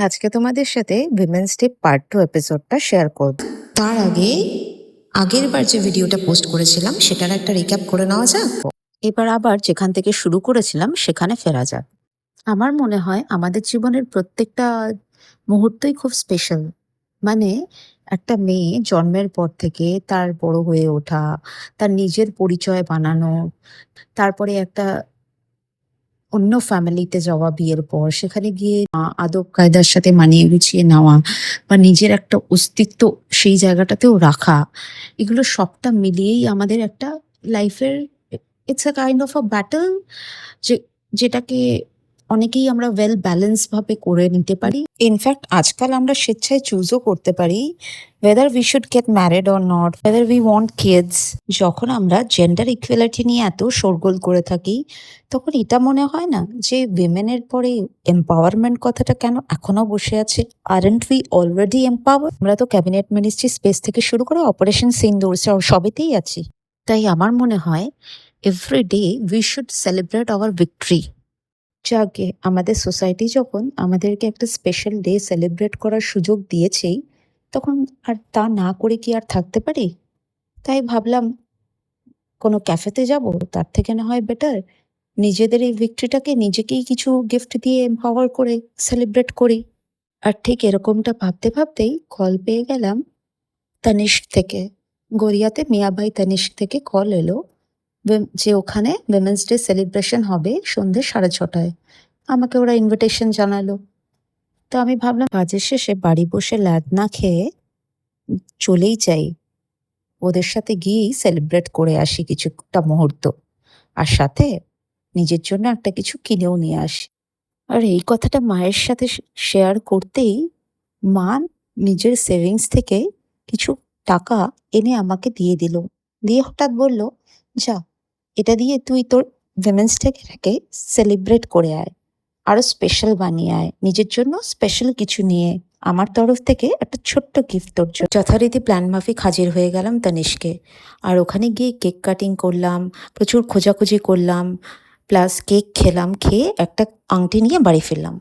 আজকে তোমাদের সাথে উইমেন্স ডে পার্ট 2 এপিসোডটা শেয়ার করব। তার আগে আগের বার যে ভিডিওটা পোস্ট করেছিলাম সেটার একটা রিক্যাপ করে নেওয়া যাক। এবার আবার যেখান থেকে শুরু করেছিলাম সেখানে ফেরা যাক। আমার মনে হয় আমাদের জীবনের প্রত্যেকটা মুহূর্তই খুব স্পেশাল। মানে একটা মেয়ে জন্মের পর থেকে তার বড় হয়ে ওঠা, তার নিজের পরিচয় বানানো, তারপরে একটা অন্য ফ্যামিলিতে যাওয়া বিয়ের পর, সেখানে গিয়ে আদব কায়দার সাথে মানিয়ে গুছিয়ে নেওয়া বা নিজের একটা অস্তিত্ব সেই জায়গাটাতেও রাখা, এগুলো সবটা মিলিয়েই আমাদের একটা লাইফের it's a kind of a battle, যে যেটাকে অনেকেই আমরা ওয়েল ব্যালেন্স ভাবে করে নিতে পারি। ইনফ্যাক্ট আজকাল আমরা স্বেচ্ছায় চুজও করতে পারি whether we should get married or not, whether we want kids. যখন আমরা জেন্ডার ইকুয়ালিটি নিয়ে এত শোরগোল করে থাকি, তখন এটা মনে হয় না যে উইমেনের পরে এম্পাওয়ারমেন্ট কথাটা কেন এখনো বসে আছে? Aren't we already empower? আমরা তো ক্যাবিনেট মিনিস্ট্রি স্পেস থেকে শুরু করে অপারেশন সিন্দুর সবেতেই আছি। তাই আমার মনে হয় every day we should celebrate our victory. যাকে আমাদের সোসাইটি যখন আমাদেরকে একটা স্পেশাল ডে সেলিব্রেট করার সুযোগ দিয়েছেই, তখন আর তা না করে কি আর থাকতে পারি? তাই ভাবলাম কোনো ক্যাফেতে যাব, তার থেকে না হয় বেটার নিজেদের এই ভিক্টরিটাকে নিজেকেই কিছু গিফট দিয়ে এম্পাওয়ার করে সেলিব্রেট করি। আর ঠিক এরকমটা ভাবতে ভাবতেই কল পেয়ে গেলাম তানিস্ক থেকে। গড়িয়াতে মিয়াবাই তানিস্ক থেকে কল এলো যে ওখানে উইমেন্স ডে সেলিব্রেশন হবে সন্ধ্যে 6:30টায়। আমাকে ওরা ইনভিটেশন জানালো। তো আমি ভাবলাম কাজের শেষে বাড়ি বসে ল্যাদ না খেয়ে চলেই যাই, ওদের সাথে গিয়েই সেলিব্রেট করে আসি কিছুটা মুহূর্ত, আর সাথে নিজের জন্য একটা কিছু কিনেও নিয়ে আসি। আর এই কথাটা মায়ের সাথে শেয়ার করতেই মা নিজের সেভিংস থেকে কিছু টাকা এনে আমাকে দিয়ে দিল। দিয়ে হঠাৎ বলল, যা, এটা দিয়ে তুই তোর উইমেন্স ডেটাকে সেলিব্রেট করে আয়, আরো স্পেশাল বানিয়ে আয়, নিজের জন্য স্পেশাল কিছু নিয়ে। আমার তরফ থেকে একটা ছোট্ট গিফট তোর জন্য। যথারীতি প্ল্যান মাফিক হাজির হয়ে গেলাম তানিষ্কে। আর ওখানে গিয়ে কেক কাটিং করলাম, প্রচুর খোঁজাখুঁজি করলাম, প্লাস কেক খেলাম, খেয়ে একটা আংটি নিয়ে বাড়ি ফিরলাম।